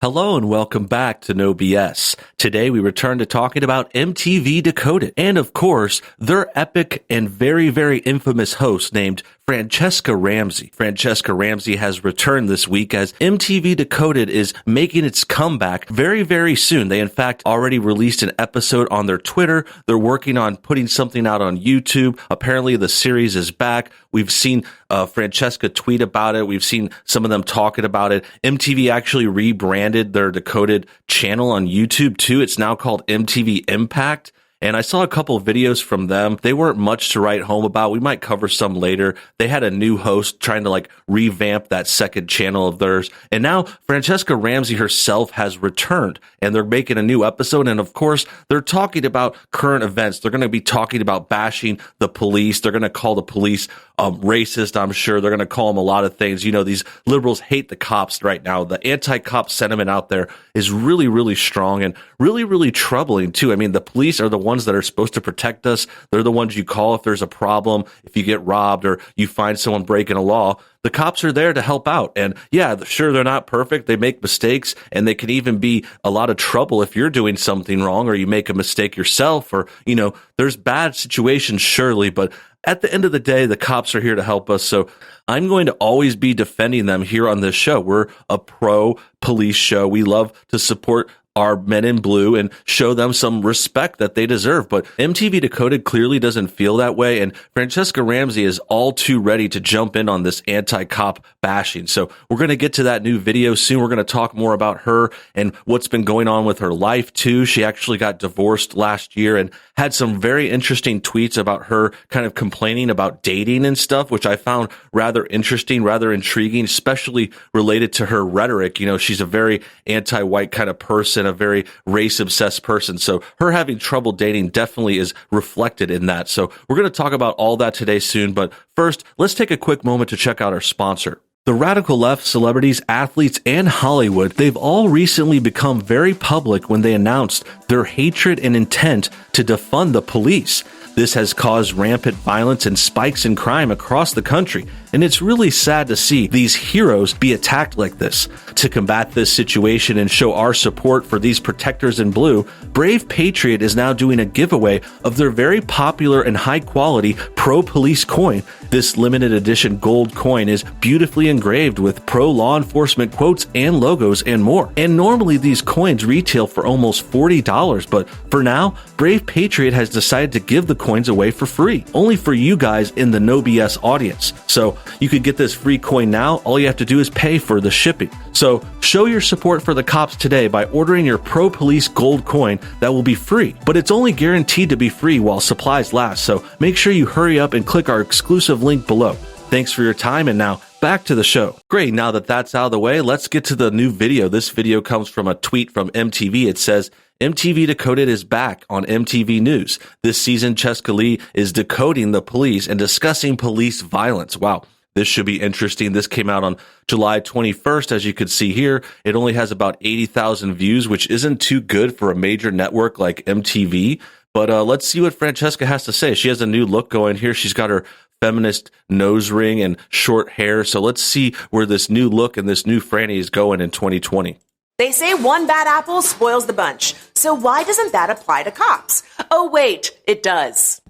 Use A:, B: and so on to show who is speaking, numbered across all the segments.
A: Hello and welcome back to NoBS. Today we return to talking about MTV Decoded and, of course, their epic and very, very infamous host named Franchesca Ramsey. Franchesca Ramsey has returned this week as MTV Decoded is making its comeback very, very soon. They, in fact, already released an episode on their Twitter. They're working on putting something out on YouTube. Apparently, the series is back. We've seen Franchesca tweet about it. We've seen some of them talking about it. MTV actually rebranded their Decoded channel on YouTube, too. It's now called MTV Impact. And I saw a couple of videos from them. They weren't much to write home about. We might cover some later. They had a new host trying to revamp that second channel of theirs. And now Franchesca Ramsey herself has returned and they're making a new episode. And of course, they're talking about current events. They're going to be talking about bashing the police. They're going to call the police racist, I'm sure. They're going to call them a lot of things. You know, these liberals hate the cops right now. The anti-cop sentiment out there is really, really strong and really, really troubling too. I mean, the police are the ones that are supposed to protect us. They're the ones you call if there's a problem, if you get robbed or you find someone breaking a law. The cops are there to help out. And yeah, sure, they're not perfect. They make mistakes and they can even be a lot of trouble if you're doing something wrong or you make a mistake yourself or, you know, there's bad situations, surely, but at the end of the day, the cops are here to help us. So I'm going to always be defending them here on this show. We're a pro-police show. We love to support our men in blue and show them some respect that they deserve. But MTV Decoded clearly doesn't feel that way. And Franchesca Ramsey is all too ready to jump in on this anti-cop bashing. So we're going to get to that new video soon. We're going to talk more about her and what's been going on with her life too. She actually got divorced last year and had some very interesting tweets about her kind of complaining about dating and stuff, which I found rather interesting, rather intriguing, especially related to her rhetoric. You know, she's a very anti-white kind of person, a very race-obsessed person. So her having trouble dating definitely is reflected in that. So we're going to talk about all that today soon. But first, let's take a quick moment to check out our sponsor. The radical left, celebrities, athletes, and Hollywood, they've all recently become very public when they announced their hatred and intent to defund the police. This has caused rampant violence and spikes in crime across the country, and it's really sad to see these heroes be attacked like this. To combat this situation and show our support for these protectors in blue, Brave Patriot is now doing a giveaway of their very popular and high-quality pro-police coin. This limited edition gold coin is beautifully engraved with pro-law enforcement quotes and logos and more. And normally these coins retail for almost $40, but for now, Brave Patriot has decided to give the coins away for free, only for you guys in the NoBS audience. So you could get this free coin now. All you have to do is pay for the shipping. So show your support for the cops today by ordering your Pro Police gold coin that will be free, but it's only guaranteed to be free while supplies last. So make sure you hurry up and click our exclusive link below. Thanks for your time. And now back to the show. Great. Now that that's out of the way, let's get to the new video. This video comes from a tweet from MTV. It says, MTV Decoded is back on MTV News. This season, Cheska Lee is decoding the police and discussing police violence. Wow. This should be interesting. This came out on July 21st. As you can see here, it only has about 80,000 views, which isn't too good for a major network like MTV. But let's see what Franchesca has to say. She has a new look going here. She's got her feminist nose ring and short hair. So let's see where this new look and this new Franny is going in 2020.
B: They say one bad apple spoils the bunch. So why doesn't that apply to cops? Oh, wait, it does.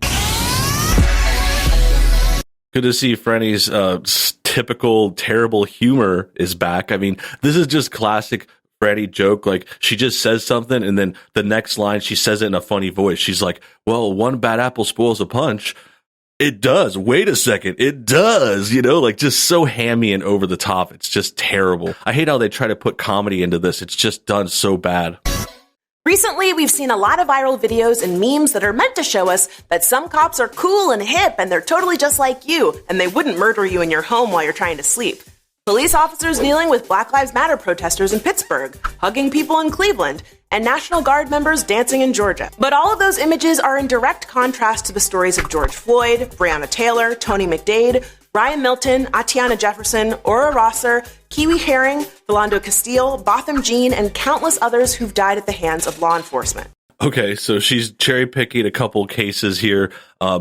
A: Good to see Franny's typical terrible humor is back. I mean, this is just classic Franny joke. Like, she just says something and then the next line she says it in a funny voice. She's like, well, one bad apple spoils a punch. It does. Wait a second. It does. You know, like, just so hammy and over the top. It's just terrible. I hate how they try to put comedy into this. It's just done so bad.
B: Recently, we've seen a lot of viral videos and memes that are meant to show us that some cops are cool and hip and they're totally just like you, and they wouldn't murder you in your home while you're trying to sleep. Police officers kneeling with Black Lives Matter protesters in Pittsburgh, hugging people in Cleveland, and National Guard members dancing in Georgia. But all of those images are in direct contrast to the stories of George Floyd, Breonna Taylor, Tony McDade, Ryan Milton, Atiana Jefferson, Ora Rosser, Kiwi Haring, Philando Castile, Botham Jean, and countless others who've died at the hands of law enforcement.
A: Okay, so she's cherry picking a couple cases here.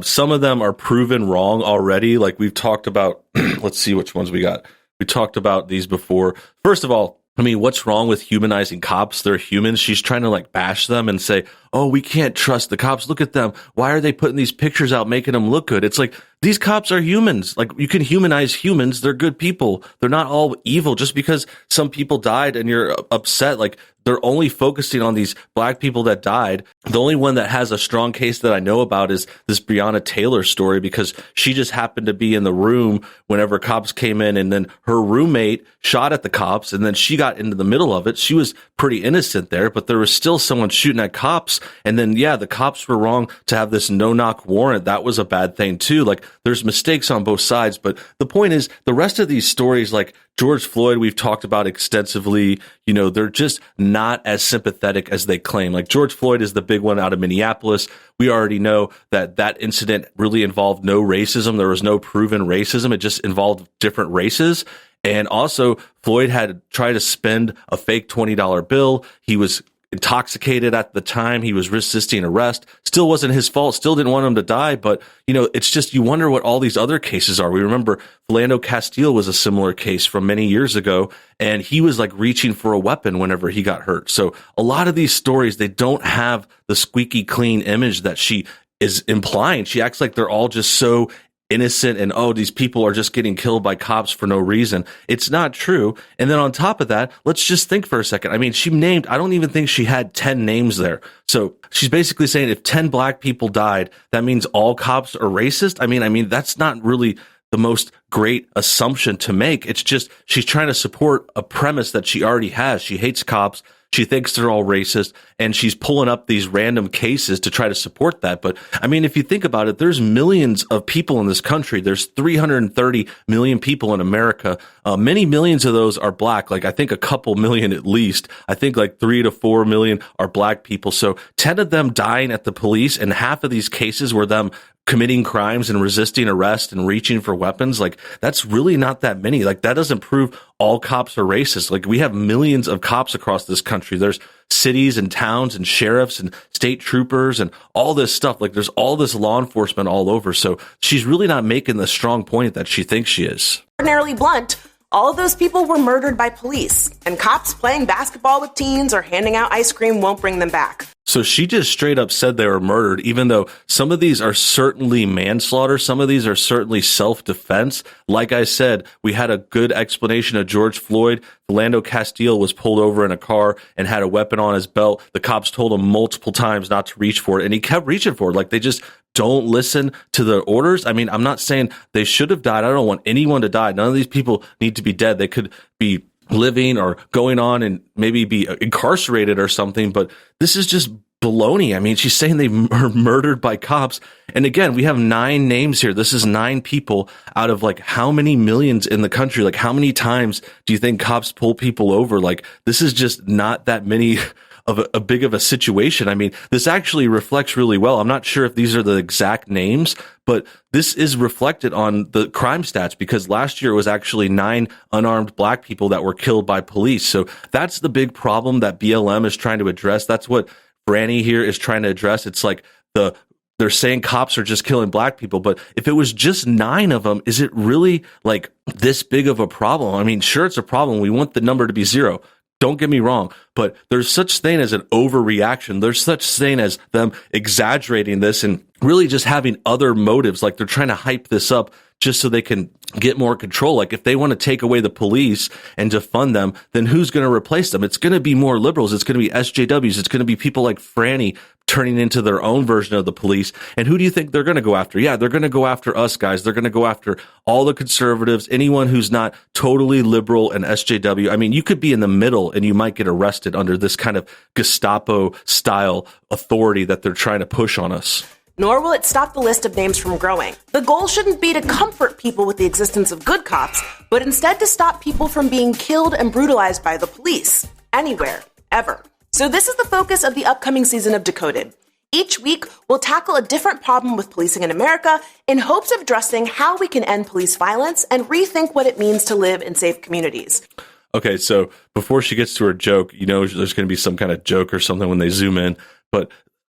A: Some of them are proven wrong already. Like we've talked about, let's see which ones we got. We talked about these before. First of all, I mean, what's wrong with humanizing cops? They're humans. She's trying to like bash them and say, oh, we can't trust the cops. Look at them. Why are they putting these pictures out, making them look good? It's like, these cops are humans. Like, you can humanize humans. They're good people. They're not all evil. Just because some people died and you're upset, like, they're only focusing on these black people that died. The only one that has a strong case that I know about is this Breonna Taylor story, because she just happened to be in the room whenever cops came in, and then her roommate shot at the cops, and then she got into the middle of it. She was pretty innocent there, but there was still someone shooting at cops. And then, yeah, the cops were wrong to have this no-knock warrant. That was a bad thing too. Like, there's mistakes on both sides. But the point is, the rest of these stories, like George Floyd, we've talked about extensively, you know, they're just not as sympathetic as they claim. Like, George Floyd is the big one out of Minneapolis. We already know that that incident really involved no racism. There was no proven racism. It just involved different races. And also, Floyd had tried to spend a fake $20 bill. He was intoxicated at the time. He was resisting arrest. Still wasn't his fault. Still didn't want him to die. But, you know, it's just, you wonder what all these other cases are. We remember Philando Castile was a similar case from many years ago, and he was like reaching for a weapon whenever he got hurt. So a lot of these stories, they don't have the squeaky clean image that she is implying. She acts like they're all just so innocent and, oh, these people are just getting killed by cops for no reason. It's not true. And then on top of that, let's just think for a second. I mean, she named, I don't even think she had 10 names there. So she's basically saying if 10 black people died, that means all cops are racist. I mean, that's not really the most great assumption to make. It's just, she's trying to support a premise that she already has. She hates cops. She thinks they're all racist, and she's pulling up these random cases to try to support that. But I mean, if you think about it, there's millions of people in this country. There's 330 million people in America. Many millions of those are black. Like, I think a couple million at least. I think like 3 to 4 million are black people. So 10 of them dying at the police, and half of these cases were them committing crimes and resisting arrest and reaching for weapons. Like, that's really not that many. Like, that doesn't prove all cops are racist. Like, we have millions of cops across this country. There's cities and towns and sheriffs and state troopers and all this stuff. Like, there's all this law enforcement all over. So she's really not making the strong point that she thinks she is.
B: Ordinarily blunt, all of those people were murdered by police, and cops playing basketball with teens or handing out ice cream won't bring them back.
A: So she just straight up said they were murdered, even though some of these are certainly manslaughter. Some of these are certainly self-defense. Like I said, we had a good explanation of George Floyd. Philando Castile was pulled over in a car and had a weapon on his belt. The cops told him multiple times not to reach for it, and he kept reaching for it. Like, they just don't listen to the orders. I mean, I'm not saying they should have died. I don't want anyone to die. None of these people need to be dead. They could be living or going on and maybe be incarcerated or something, but this is just baloney. I mean, she's saying they were murdered by cops. And again, we have 9 names here. This is 9 people out of like how many millions in the country? Like, how many times do you think cops pull people over? Like, this is just not that many of a big of a situation. I mean, this actually reflects really well. I'm not sure if these are the exact names, but this is reflected on the crime stats, because last year it was actually 9 unarmed black people that were killed by police. So that's the big problem that BLM is trying to address. That's what Franny here is trying to address. It's like they're saying cops are just killing black people, but if it was just 9 of them, is it really like this big of a problem? I mean, sure, it's a problem. We want the number to be 0. Don't get me wrong, but there's such thing as an overreaction. There's such thing as them exaggerating this and really just having other motives. Like, they're trying to hype this up just so they can get more control. Like, if they want to take away the police and defund them, then who's going to replace them? It's going to be more liberals. It's going to be SJWs. It's going to be people like Franny turning into their own version of the police. And who do you think they're going to go after? Yeah, they're going to go after us, guys. They're going to go after all the conservatives, anyone who's not totally liberal and SJW. I mean, you could be in the middle and you might get arrested under this kind of Gestapo style authority that they're trying to push on us.
B: Nor will it stop the list of names from growing. The goal shouldn't be to comfort people with the existence of good cops, but instead to stop people from being killed and brutalized by the police. Anywhere. Ever. So this is the focus of the upcoming season of Decoded. Each week, we'll tackle a different problem with policing in America in hopes of addressing how we can end police violence and rethink what it means to live in safe communities.
A: Okay, so before she gets to her joke, you know there's going to be some kind of joke or something when they zoom in, but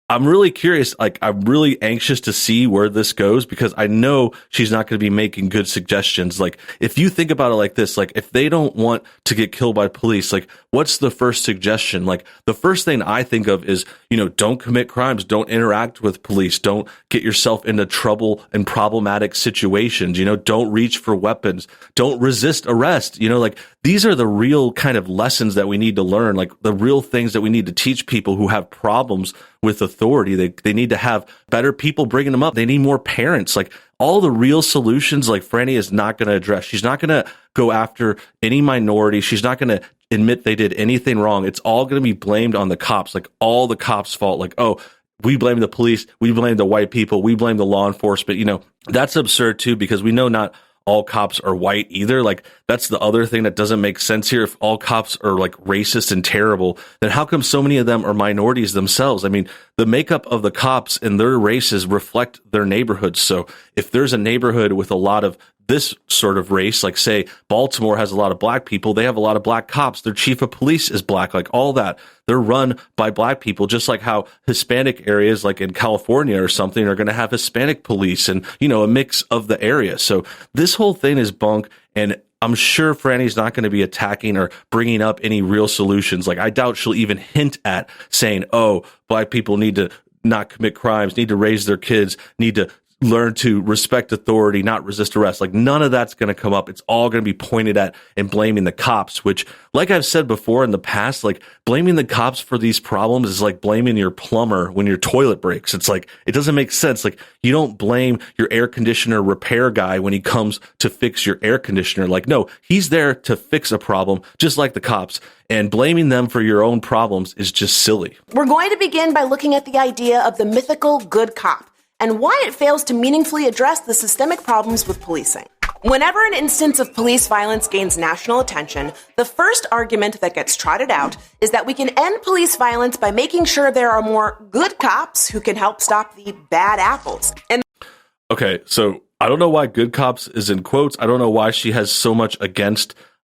A: I'm really curious. Like, I'm really anxious to see where this goes because I know she's not going to be making good suggestions. Like, if you think about it like this, like, if they don't want to get killed by police, like, what's the first suggestion? Like, the first thing I think of is, don't commit crimes, don't interact with police, don't get yourself into trouble and problematic situations, don't reach for weapons, don't resist arrest, like, these are the real kind of lessons that we need to learn, like the real things that we need to teach people who have problems with authority. They need to have better people bringing them up. They need more parents. Like, all the real solutions, like, Franny is not going to address. She's not going to go after any minority. She's not going to admit they did anything wrong. It's all going to be blamed on the cops, like all the cops' fault. Like, oh, we blame the police. We blame the white people. We blame the law enforcement. That's absurd too, because we know not all cops are white either. Like, that's the other thing that doesn't make sense here. If all cops are like racist and terrible, then how come so many of them are minorities themselves? I mean, the makeup of the cops and their races reflect their neighborhoods. So if there's a neighborhood with a lot of this sort of race, like say Baltimore has a lot of black people, they have a lot of black cops, their chief of police is black, like all that. They're run by black people, just like how Hispanic areas like in California or something are going to have Hispanic police and, a mix of the area. So this whole thing is bunk, and I'm sure Franny's not going to be attacking or bringing up any real solutions. Like, I doubt she'll even hint at saying, oh, black people need to not commit crimes, need to raise their kids, need to learn to respect authority, not resist arrest. Like, none of that's going to come up. It's all going to be pointed at and blaming the cops, which, like I've said before in the past, like, blaming the cops for these problems is like blaming your plumber when your toilet breaks. It's like, it doesn't make sense. Like, you don't blame your air conditioner repair guy when he comes to fix your air conditioner. Like, no, he's there to fix a problem, just like the cops. And blaming them for your own problems is just silly.
B: We're going to begin by looking at the idea of the mythical good cop and why it fails to meaningfully address the systemic problems with policing. Whenever an instance of police violence gains national attention, the first argument that gets trotted out is that we can end police violence by making sure there are more good cops who can help stop the bad apples.
A: Okay, so I don't know why good cops is in quotes. I don't know why she has so much against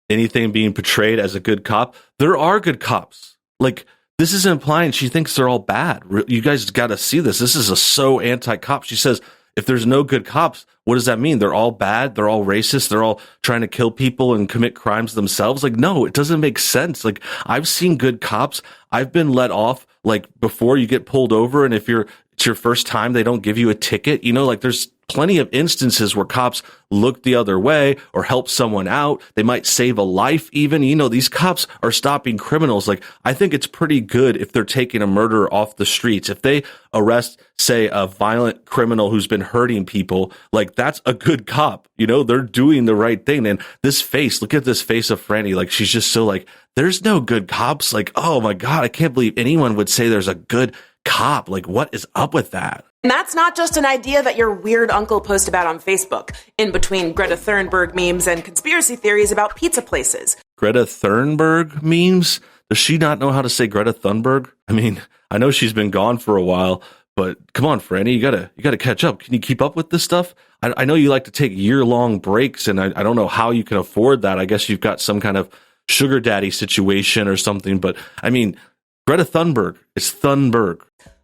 A: anything being portrayed as a good cop. There are good cops. Like, this is implying she thinks they're all bad. You guys got to see this. This is so anti-cop. She says, if there's no good cops, what does that mean? They're all bad. They're all racist. They're all trying to kill people and commit crimes themselves. Like, no, it doesn't make sense. Like, I've seen good cops. I've been let off, like, before you get pulled over. And if it's your first time, they don't give you a ticket. Like, there's plenty of instances where cops look the other way or help someone out. They might save a life even. These cops are stopping criminals. Like, I think it's pretty good if they're taking a murderer off the streets. If they arrest, say, a violent criminal who's been hurting people, like, that's a good cop. They're doing the right thing. And this face, look at this face of Franny. Like, she's just so like, there's no good cops. Like, oh my God, I can't believe anyone would say there's a good cop. Like, what is up with that?
B: And that's not just an idea that your weird uncle posted about on Facebook, in between Greta Thunberg memes and conspiracy theories about pizza places.
A: Greta Thunberg memes? Does she not know how to say Greta Thunberg? I mean, I know she's been gone for a while, but come on, Franny, you gotta catch up. Can you keep up with this stuff? I know you like to take year-long breaks, and I don't know how you can afford that. I guess you've got some kind of sugar daddy situation or something, but I mean, Greta Thunberg, it's Thunberg.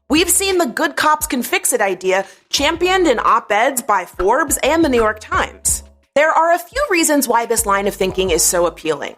B: We've seen the good cops can fix it idea championed in op-eds by Forbes and the New York Times. There are a few reasons why this line of thinking is so appealing.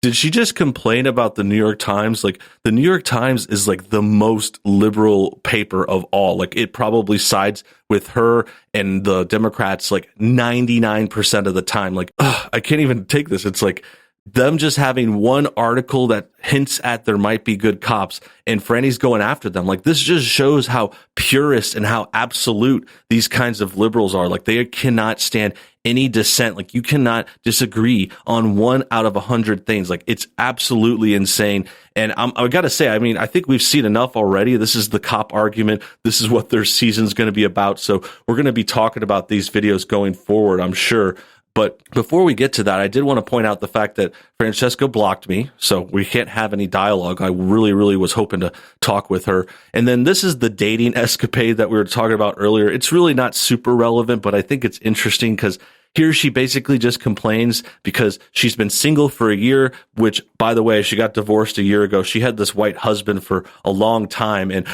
A: Did she just complain about the New York Times? Like, the New York Times is like the most liberal paper of all. Like, it probably sides with her and the Democrats like 99% of the time. Like, I can't even take this. It's like them just having one article that hints at there might be good cops and Franny's going after them. Like, this just shows how purist and how absolute these kinds of liberals are. Like, they cannot stand any dissent. Like, you cannot disagree on 1 out of 100 things. Like, it's absolutely insane. And I got to say, I mean, I think we've seen enough already. This is the cop argument. This is what their season's going to be about. So we're going to be talking about these videos going forward, I'm sure. But before we get to that, I did want to point out the fact that Francesca blocked me, so we can't have any dialogue. I really, really was hoping to talk with her. And then this is the dating escapade that we were talking about earlier. It's really not super relevant, but I think it's interesting because here she basically just complains because she's been single for a year, which, by the way, she got divorced a year ago. She had this white husband for a long time, and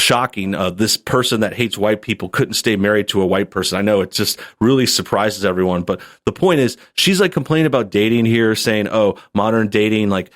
A: shocking. This person that hates white people couldn't stay married to a white person. I know it just really surprises everyone. But the point is, she's like complaining about dating here, saying, oh, modern dating, like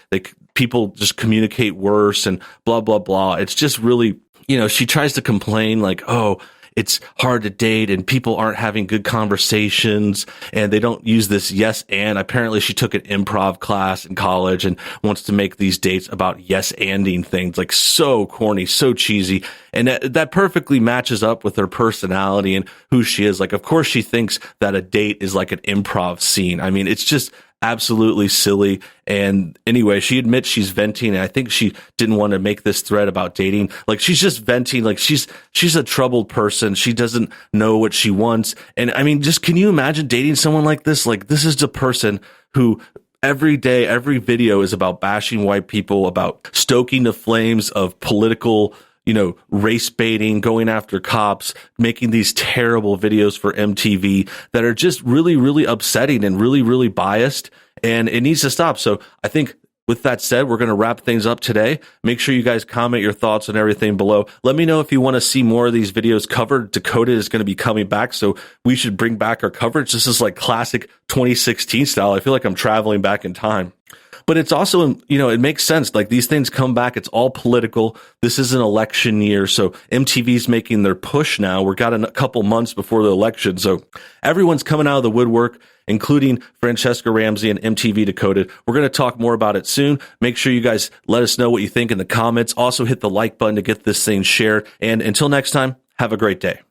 A: people just communicate worse and blah, blah, blah. It's just really, she tries to complain like, oh, it's hard to date and people aren't having good conversations and they don't use this yes and. Apparently she took an improv class in college and wants to make these dates about yes anding things, like so corny, so cheesy. And that perfectly matches up with her personality and who she is. Like, of course she thinks that a date is like an improv scene. I mean, it's just absolutely silly. And anyway, she admits she's venting, and I think she didn't want to make this thread about dating. Like, she's just venting. Like, she's a troubled person. She doesn't know what she wants. And I mean, just can you imagine dating someone like this? Like, this is the person who every day, every video is about bashing white people, about stoking the flames of political, race baiting, going after cops, making these terrible videos for MTV that are just really, really upsetting and really, really biased. And it needs to stop. So I think with that said, we're going to wrap things up today. Make sure you guys comment your thoughts and everything below. Let me know if you want to see more of these videos covered. Decoded is going to be coming back, so we should bring back our coverage. This is like classic 2016 style. I feel like I'm traveling back in time. But it's also, it makes sense. Like, these things come back. It's all political. This is an election year. So MTV's making their push now. We've got a couple months before the election. So everyone's coming out of the woodwork, including Francesca Ramsey and MTV Decoded. We're going to talk more about it soon. Make sure you guys let us know what you think in the comments. Also hit the like button to get this thing shared. And until next time, have a great day.